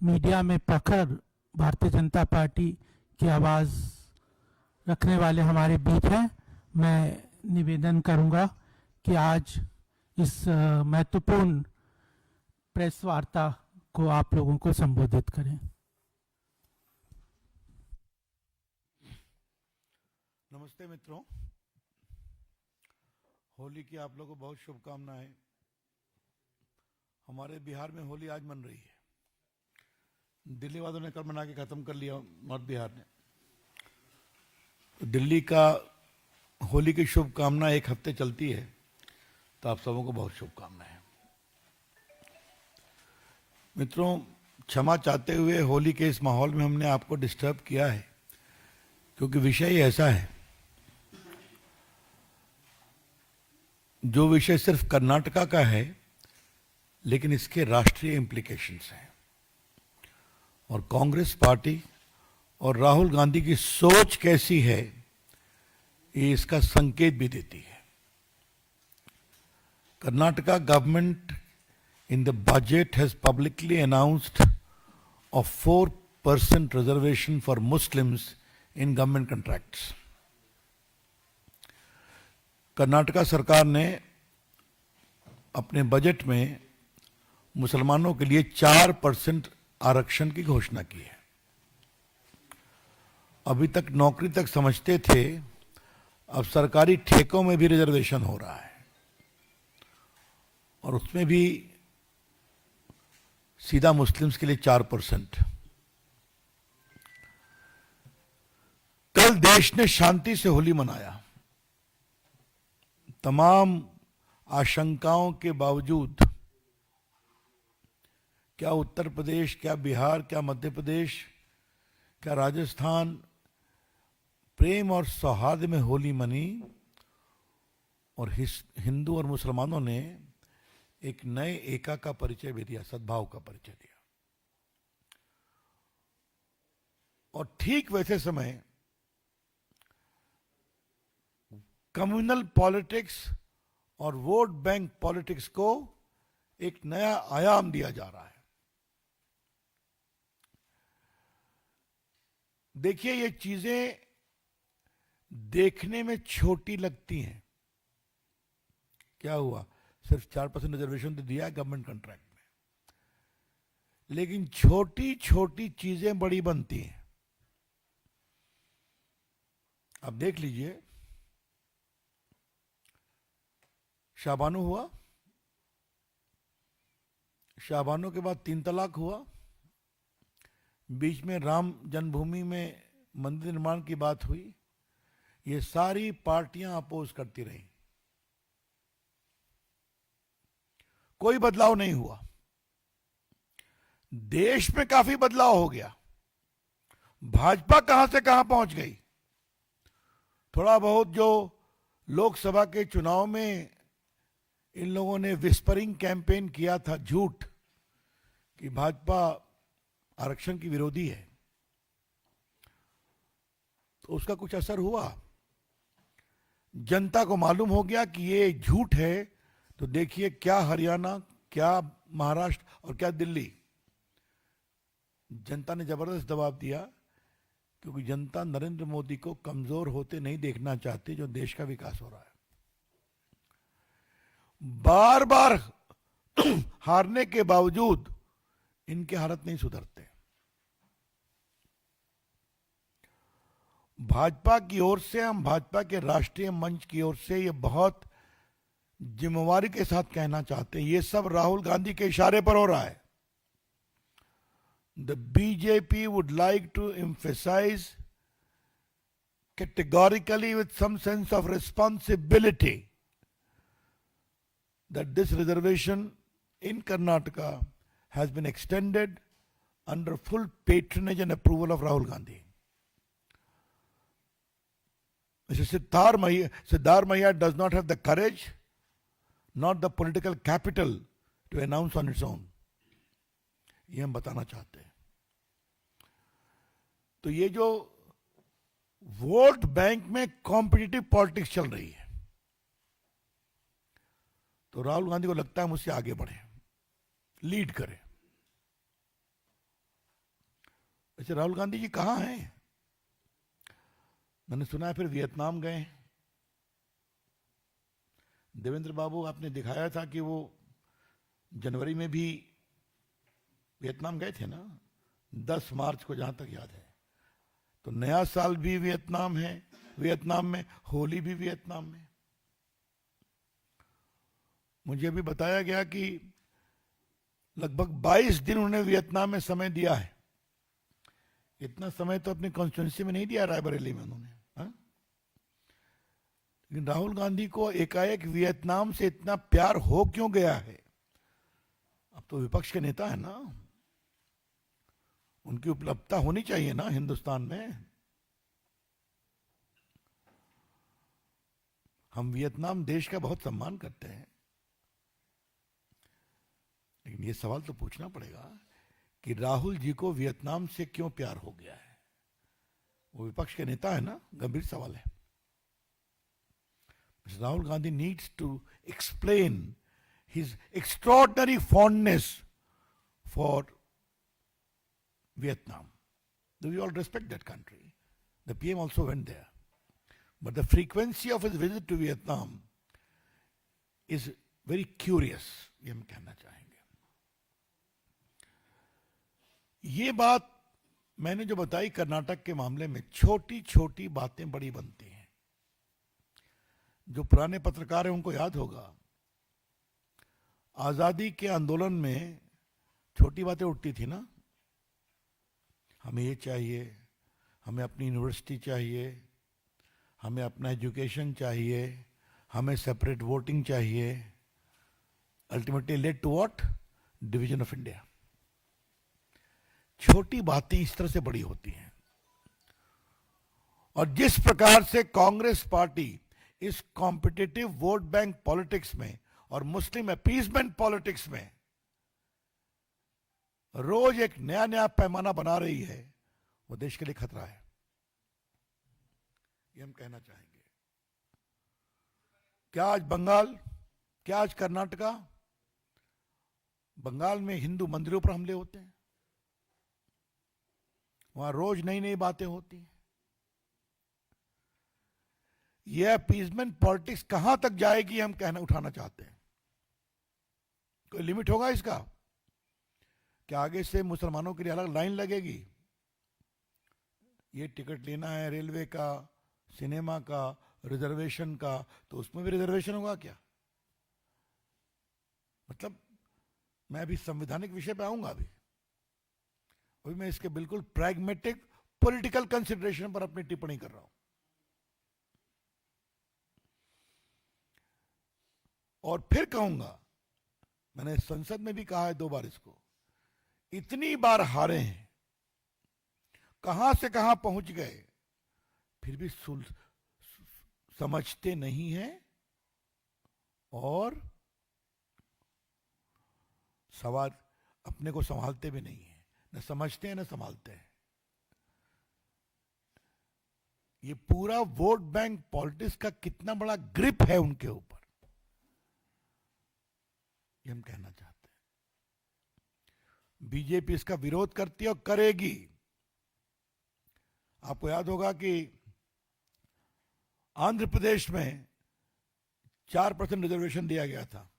Media में प्रखर Bharatiya Janata party की आवाज़ रखने वाले हमारे बीच हैं। मैं निवेदन करूंगा कि आज इस महत्वपूर्ण प्रेस वार्ता को आप लोगों को संबोधित करें। नमस्ते मित्रों, होली की आप लोगों को बहुत शुभकामनाएं। हमारे बिहार में होली आज मन रही है। दिल्ली वालों ने कल मना के खत्म कर लिया, नॉर्थ बिहार ने। तो दिल्ली का होली की शुभकामना एक हफ्ते चलती है, तो आप सबों को बहुत शुभकामनाएं। मित्रों, क्षमा चाहते हुए होली के इस माहौल में हमने आपको डिस्टर्ब किया है, क्योंकि विषय ऐसा है जो विषय सिर्फ कर्नाटका का है, लेकिन इसके राष्ट्रीय इम्प्लीकेशंस हैं। और कांग्रेस पार्टी और राहुल गांधी की सोच कैसी है, ये इसका संकेत भी देती है। Karnataka government in the budget has publicly announced a 4% reservation for Muslims in government contracts. Karnataka सरकार ने अपने बजट में मुसलमानों के लिए 4% आरक्षण की घोषणा की है। अभी तक नौकरी तक समझते थे, अब सरकारी ठेकों में भी रिजर्वेशन हो रहा है, और उसमें भी सीधा मुस्लिम्स के लिए 4%। कल देश ने शांति से होली मनाया। तमाम आशंकाओं के बावजूद, क्या उत्तर प्रदेश, क्या बिहार, क्या मध्य प्रदेश, क्या राजस्थान प्रेम और सौहार्द में होली मनी, और हिंदू और मुसलमानों ने एक नए एका का परिचय भी दिया, सद्भाव का परिचय दिया। और ठीक वैसे समय कम्युनल पॉलिटिक्स और वोट बैंक पॉलिटिक्स को एक नया आयाम दिया जा रहा है। देखिए, ये चीजें देखने में छोटी लगती हैं। क्या हुआ, सिर्फ 4% रिजर्वेशन तो दिया है गवर्नमेंट कॉन्ट्रैक्ट में, लेकिन छोटी छोटी चीजें बड़ी बनती हैं। अब देख लीजिए, शाबानो हुआ, शाबानो के बाद 3 तलाक हुआ, बीच में राम जन्मभूमि में मंदिर निर्माण की बात हुई। ये सारी पार्टियां अपोज करती रही, कोई बदलाव नहीं हुआ। देश में काफी बदलाव हो गया। भाजपा कहां से कहां पहुंच गई। थोड़ा बहुत जो लोकसभा के चुनाव में इन लोगों ने विस्परिंग कैंपेन किया था, झूठ, कि भाजपा आरक्षण की विरोधी है, तो उसका कुछ असर हुआ। जनता को मालूम हो गया कि ये झूठ है। तो देखिए, क्या हरियाणा, क्या महाराष्ट्र और क्या दिल्ली, जनता ने जबरदस्त दबाव दिया, क्योंकि जनता नरेंद्र मोदी को कमजोर होते नहीं देखना चाहती, जो देश का विकास हो रहा है। बार बार हारने के बावजूद इनके हालत नहीं सुधरते। भाजपा की ओर से, हम भाजपा के राष्ट्रीय मंच की ओर से ये बहुत जिम्मेवारी के साथ कहना चाहते हैं, ये सब राहुल गांधी के इशारे पर हो रहा है। The BJP would like to emphasize categorically with some sense of responsibility that this reservation in Karnataka has been extended under full patronage and approval of Rahul Gandhi. Mr. Siddhar Mahia does not have the courage, not the political capital to announce on its own. ये हम बताना चाहते हैं। तो ये जो vote bank में competitive politics चल रही है, तो राहुल गांधी को लगता है मुझसे आगे बढ़े, लीड करे। वैसे राहुल गांधी जी कहाँ हैं? मैंने सुना है फिर वियतनाम गए। देवेंद्र बाबू आपने दिखाया था कि वो जनवरी में भी वियतनाम गए थे ना, 10 मार्च को, जहां तक याद है। तो नया साल भी वियतनाम है, वियतनाम में होली भी वियतनाम में। मुझे भी बताया गया कि लगभग 22 दिन उन्होंने वियतनाम में समय दिया है। इतना समय तो अपनी कॉन्स्टिट्यूंसी में नहीं दिया रायबरेली में उन्होंने, हाँ? लेकिन राहुल गांधी को एकाएक वियतनाम से इतना प्यार हो क्यों गया है? अब तो विपक्ष के नेता है ना, उनकी उपलब्धता होनी चाहिए ना हिंदुस्तान में। हम वियतनाम देश का बहुत सम्मान करते हैं, लेकिन ये सवाल तो पूछना पड़ेगा कि राहुल जी को वियतनाम से क्यों प्यार हो गया है? वो विपक्ष के नेता है ना, गंभीर सवाल है। Rahul Gandhi needs to explain his extraordinary fondness for Vietnam. We all respect that country. The PM also went there. But the frequency of his visit to Vietnam is very curious, ये हम कहना चाहेंगे। ये बात मैंने जो बताई कर्नाटक के मामले में, छोटी छोटी बातें बड़ी बनती हैं। जो पुराने पत्रकार हैं उनको याद होगा, आजादी के आंदोलन में छोटी बातें उठती थी ना, हमें ये चाहिए, हमें अपनी यूनिवर्सिटी चाहिए, हमें अपना एजुकेशन चाहिए, हमें सेपरेट वोटिंग चाहिए। Ultimately led to what? Division of India. छोटी बातें इस तरह से बड़ी होती हैं। और जिस प्रकार से कांग्रेस पार्टी इस कॉम्पिटिटिव वोट बैंक पॉलिटिक्स में और मुस्लिम अपीसमेंट पॉलिटिक्स में रोज एक नया नया पैमाना बना रही है, वो देश के लिए खतरा है, ये हम कहना चाहेंगे। क्या आज बंगाल, क्या आज कर्नाटका, बंगाल में हिंदू मंदिरों पर हमले होते हैं, वहां रोज नई नई बातें होती हैं। यह अपीसमेंट पॉलिटिक्स कहां तक जाएगी हम कहना उठाना चाहते हैं। कोई लिमिट होगा इसका? क्या आगे से मुसलमानों के लिए अलग लाइन लगेगी? ये टिकट लेना है रेलवे का, सिनेमा का, रिजर्वेशन का, तो उसमें भी रिजर्वेशन होगा क्या? मतलब मैं अभी संवैधानिक विषय पे आऊंगा। अभी मैं इसके बिल्कुल प्रैग्मेटिक पॉलिटिकल कंसिडरेशन पर अपनी टिप्पणी कर रहा हूं। और फिर कहूंगा, मैंने संसद में भी कहा है 2 बार इसको, इतनी बार हारे हैं, कहां से कहां पहुंच गए, फिर भी समझते नहीं हैं और सवाल अपने को संभालते भी नहीं है। न समझते हैं न संभालते हैं। ये पूरा वोट बैंक पॉलिटिक्स का कितना बड़ा ग्रिप है उनके ऊपर, ये हम कहना चाहते हैं। बीजेपी इसका विरोध करती है और करेगी। आपको याद होगा कि आंध्र प्रदेश में 4% रिजर्वेशन दिया गया था।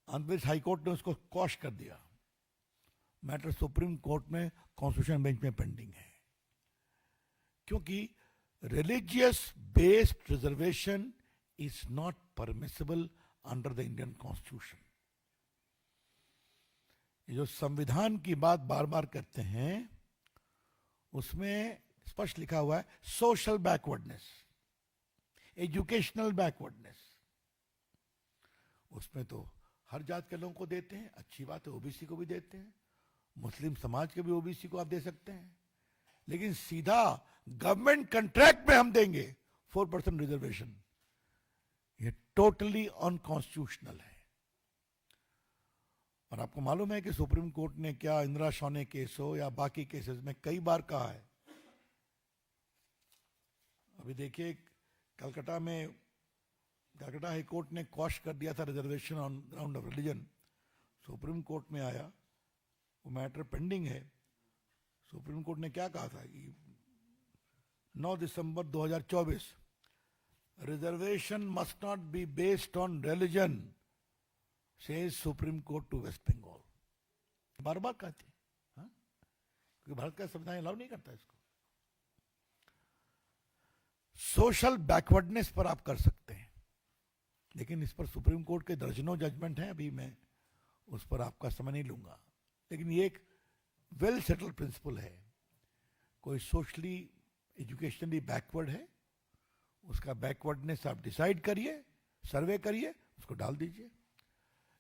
आंध्र प्रदेश हाईकोर्ट ने उसको क्वॉश कर दिया। मैटर सुप्रीम कोर्ट में कॉन्स्टिट्यूशन बेंच में पेंडिंग है, क्योंकि religious based reservation is not permissible under the Indian constitution. ये जो संविधान की बात बार बार करते हैं, उसमें स्पष्ट लिखा हुआ है सोशल बैकवर्डनेस, एजुकेशनल बैकवर्डनेस। उसमें तो हर जात के लोगों को देते हैं, अच्छी बात है, ओबीसी को भी देते हैं, मुस्लिम समाज के भी ओबीसी को आप दे सकते हैं, लेकिन सीधा गवर्नमेंट कॉन्ट्रैक्ट में हम देंगे 4% रिजर्वेशन, ये टोटली अनकॉन्स्टिट्यूशनल है। और आपको मालूम है कि सुप्रीम कोर्ट ने क्या इंदिरा शॉने केस हो या बाकी केसेस में कई बार कहा है। अभी देखिए कलकत्ता में कलकत्ता हाई कोर्ट ने क्वॉश कर दिया था reservation on ground of religion. Supreme court में आया, वो मैटर पेंडिंग है, सुप्रीम कोर्ट ने क्या कहा था कि 9 दिसंबर 2024, reservation must not be based on religion, says supreme court to West Bengal. बार बार कहती है, हाँ? क्योंकि भारत का संविधान अलाउ नहीं करता इसको। सोशल बैकवर्डनेस पर आप कर सकते हैं, लेकिन इस पर सुप्रीम कोर्ट के दर्जनों जजमेंट हैं, अभी मैं उस पर आपका समय नहीं लूंगा। लेकिन ये एक वेल सेटल्ड प्रिंसिपल है, कोई सोशली एजुकेशनली बैकवर्ड है, उसका बैकवर्डनेस आप डिसाइड करिए, सर्वे करिए, उसको डाल दीजिए।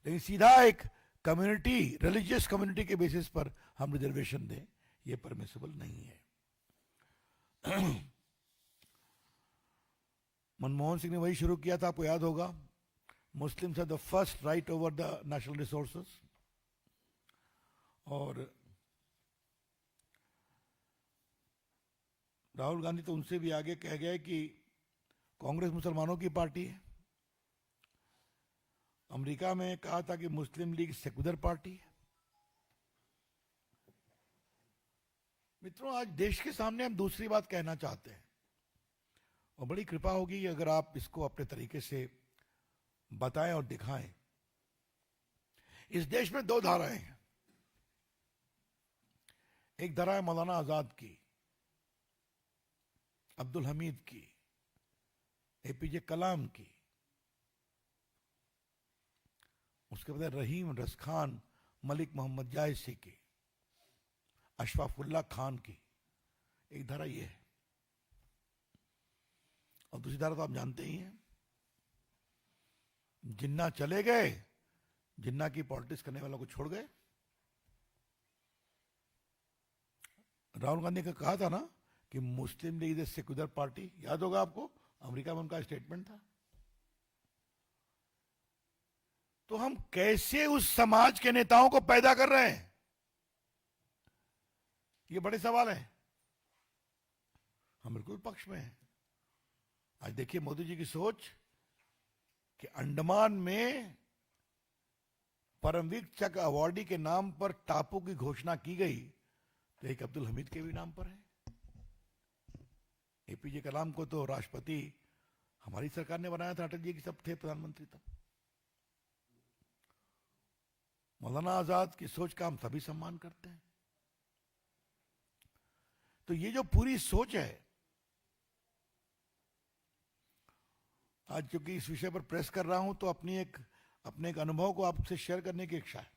लेकिन सीधा एक कम्युनिटी, रिलीजियस कम्युनिटी के बेसिस पर हम रिजर्वेशन दें, ये परमिसिबल नहीं है। मनमोहन सिंह ने वही शुरू किया था, आपको याद होगा, Muslims have the first right over the national resources. और राहुल गांधी तो उनसे भी आगे कह गए कि कांग्रेस मुसलमानों की पार्टी है। अमेरिका में कहा था कि मुस्लिम लीग सेक्युलर पार्टी है। मित्रों, आज देश के सामने हम दूसरी बात कहना चाहते हैं, और बड़ी कृपा होगी अगर आप इसको अपने तरीके से बताएं और दिखाएं। इस देश में दो धाराएं हैं। एक धारा है मौलाना आजाद की, अब्दुल हमीद की, एपीजे कलाम की, उसके बाद रहीम रस खान, मलिक मोहम्मद जायसी की, अशफाकुल्ला खान की। एक धारा ये है, और दूसरी धारा तो आप जानते ही हैं, जिन्ना चले गए, जिन्ना की पॉलिटिक्स करने वालों को छोड़ गए। राहुल गांधी का कहा था ना कि मुस्लिम लीग इज सेक्युलर पार्टी, याद होगा आपको, अमेरिका में उनका स्टेटमेंट था। तो हम कैसे उस समाज के नेताओं को पैदा कर रहे हैं, ये बड़े सवाल है। हम बिल्कुल पक्ष में हैं। आज देखिए मोदी जी की सोच कि अंडमान में परमवीर चक्र अवार्डी के नाम पर टापू की घोषणा की गई, तो एक अब्दुल हमीद के भी नाम पर है। एपीजे कलाम को तो राष्ट्रपति हमारी सरकार ने बनाया था, अटल जी की सब थे प्रधानमंत्री तब। मौलाना आजाद की सोच का हम सभी सम्मान करते हैं। तो ये जो पूरी सोच है, आज चूंकि इस विषय पर प्रेस कर रहा हूं तो अपने एक अनुभव को आपसे शेयर करने की इच्छा है।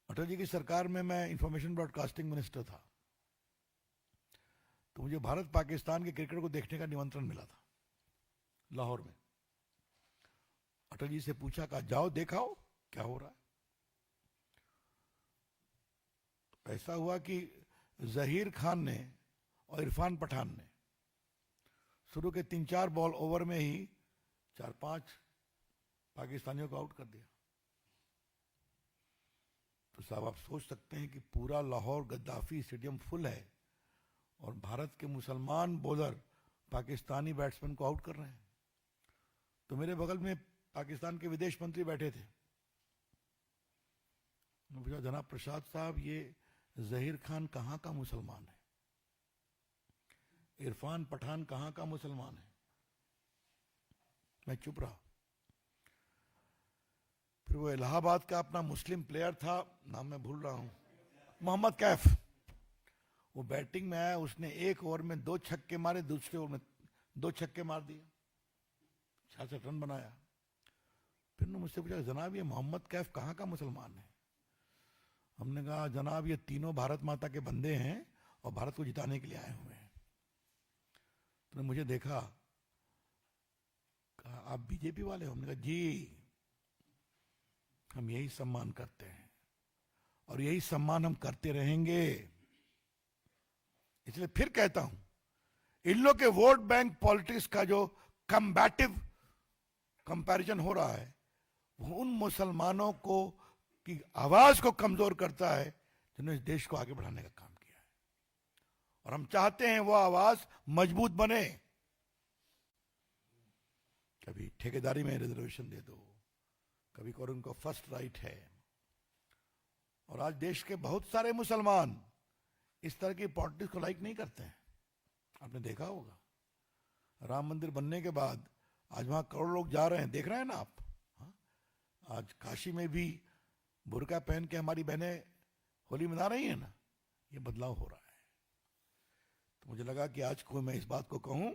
अटल जी की सरकार में मैं इंफॉर्मेशन ब्रॉडकास्टिंग मिनिस्टर था, तो मुझे भारत पाकिस्तान के क्रिकेट को देखने का निमंत्रण मिला था लाहौर में। अटल जी से पूछा, कहा जाओ देखाओ क्या हो रहा है। ऐसा हुआ कि जहीर खान ने और इरफान पठान ने शुरू के 3-4 बॉल ओवर में ही 4-5 पाकिस्तानियों को आउट कर दिया। तो साहब आप सोच सकते हैं कि पूरा लाहौर गद्दाफी स्टेडियम फुल है और भारत के मुसलमान बॉलर पाकिस्तानी बैट्समैन को आउट कर रहे हैं। तो मेरे बगल में पाकिस्तान के विदेश मंत्री बैठे थे। मैं पूछा, जनाब प्रसाद साहब, ये जहीर खान कहां का मुसलमान है, इरफान पठान कहां का मुसलमान है? मैं चुप रहा। फिर वो इलाहाबाद का अपना मुस्लिम प्लेयर था, नाम मैं भूल रहा हूं, मोहम्मद कैफ, वो बैटिंग में आया, उसने एक ओवर में 2 छक्के मारे, दूसरे ओवर में 2 छक्के मार दिए, 66 रन बनाया। फिर ने मुझसे पूछा, जनाब ये मोहम्मद कैफ कहां का मुसलमान है? हमने कहा, जनाब ये तीनों भारत माता के बंदे हैं और भारत को जिताने के लिए आए हुए हैं। तो मुझे देखा, कहा आप बीजेपी वाले हो? हमने कहा जी, हम यही सम्मान करते हैं और यही सम्मान हम करते रहेंगे। इसलिए फिर कहता हूं, इन लोग के वोट बैंक पॉलिटिक्स का जो कम्बैटिव कंपैरिजन हो रहा है, वो उन मुसलमानों को की आवाज को कमजोर करता है जिन्होंने इस देश को आगे बढ़ाने का काम किया है। और हम चाहते हैं वो आवाज मजबूत बने। कभी ठेकेदारी में रिजर्वेशन दे दो, कभी करो उनको फर्स्ट राइट है, और आज देश के बहुत सारे मुसलमान इस तरह की पॉलिटिक्स को लाइक नहीं करते हैं। आपने देखा होगा, राम मंदिर बनने के बाद आज वहां करोड़ लोग जा रहे हैं, देख रहे हैं ना आप। हाँ? आज काशी में भी बुर्का पहन के हमारी बहनें होली मना रही हैं ना, ये बदलाव हो रहा है। तो मुझे लगा कि आज को मैं इस बात को कहूं।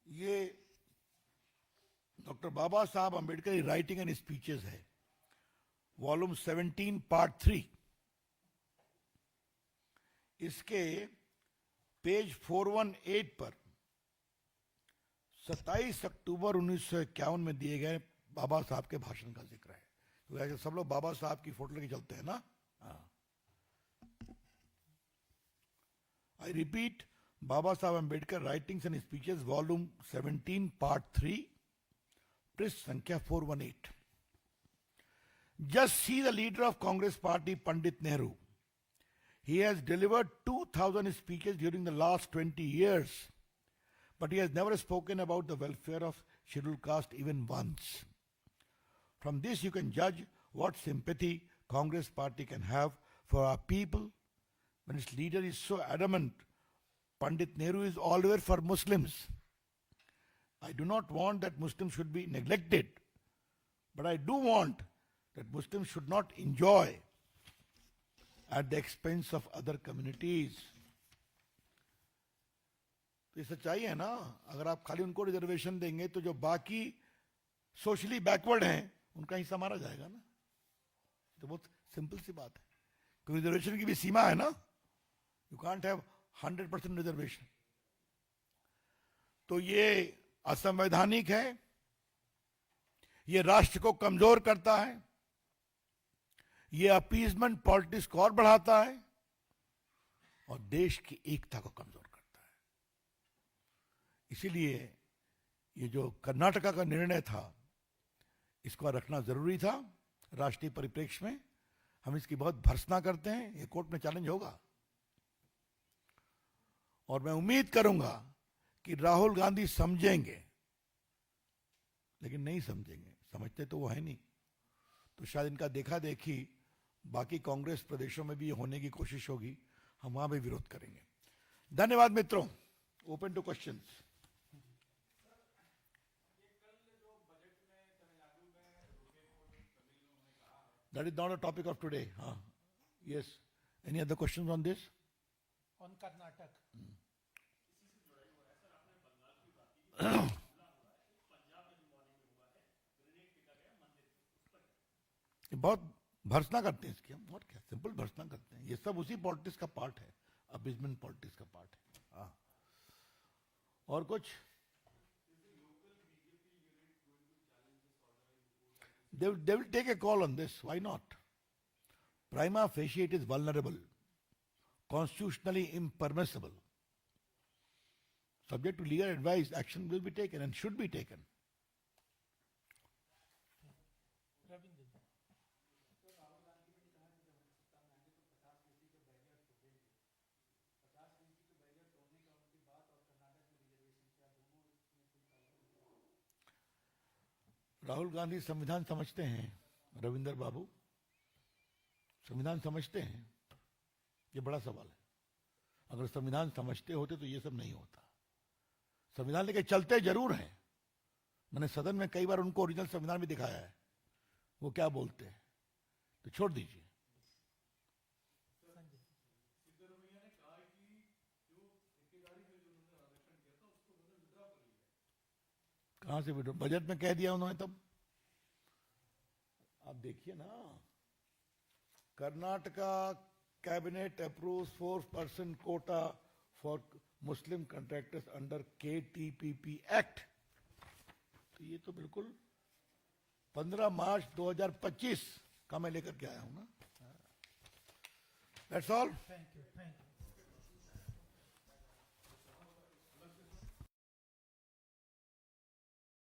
ये डॉक्टर बाबा साहब अंबेडकर की राइटिंग एंड स्पीचेस है, वॉल्यूम 17 पार्ट 3। इसके पेज 418 पर 27 अक्टूबर 1951 में दिए गए बाबा साहब के भाषण का जिक्र है। तो ऐसे सब लोग बाबा साहब की फोटो लेके चलते हैं ना। आई रिपीट, बाबा साहब Ambedkar writings and speeches volume 17 part 3, पृष्ठ संख्या 418। Just see the leader of Congress party, Pandit Nehru. He has delivered 2,000 speeches during the last 20 years, but he has never spoken about the welfare of scheduled caste even once. From this you can judge what sympathy Congress party can have for our people when its leader is so adamant Pandit Nehru is always for Muslims. I do not want that Muslims should be neglected, but I do want that Muslims should not enjoy at the expense of other communities. तो ये सच्चाई है ना। अगर आप खाली उनको reservation देंगे तो जो बाकी सोशली बैकवर्ड हैं उनका हिस्सा मारा जाएगा ना। तो बहुत सिंपल सी बात है, क्योंकि रिजर्वेशन की भी सीमा है ना। You can't have 100% reservation. तो ये असंवैधानिक है, ये राष्ट्र को कमजोर करता है, ये अपीजमेंट पॉलिटिक्स को और बढ़ाता है और देश की एकता को कमजोर करता है। इसीलिए ये जो कर्नाटका का निर्णय था, इसको रखना जरूरी था राष्ट्रीय परिप्रेक्ष्य में। हम इसकी बहुत भर्त्सना करते हैं, ये कोर्ट में चैलेंज होगा और मैं उम्मीद करूंगा कि राहुल गांधी समझेंगे, लेकिन नहीं समझेंगे। समझते तो वो है नहीं, तो शायद इनका देखा देखी बाकी कांग्रेस प्रदेशों में भी होने की कोशिश होगी, हम वहां भी विरोध करेंगे। धन्यवाद मित्रों। Open to questions. That is not a topic of today. हाँ, yes, any other questions on this? On Karnataka बहुत भर्त्सना करते हैं इसकी हम, और क्या, सिंपल भर्त्सना करते हैं। ये सब उसी पॉलिटिक्स का पार्ट है, अपीजमेंट पॉलिटिक्स का पार्ट है। हाँ, और कुछ? They will take a call on this. Why not? Prima facie it is vulnerable, constitutionally impermissible. Subject to legal advice, action will be taken and should be taken. Rahul Gandhi संविधान समझते हैं, रविंदर बाबू, संविधान समझते हैं? ये बड़ा सवाल है। अगर संविधान समझते होते तो ये सब नहीं होता। संविधान लेके चलते जरूर हैं। मैंने सदन में कई बार उनको ओरिजिनल संविधान भी दिखाया है, वो क्या बोलते हैं, तो छोड़ दीजिए। कहां से विड्रॉ? बजट में कह दिया उन्होंने तब। आप देखिए ना, Karnataka cabinet approves 4% Kota for Muslim contractors under KTPP act. तो ये तो बिल्कुल 15 मार्च 2025 का मैं लेकर के आया हूं ना। That's all. Thank you.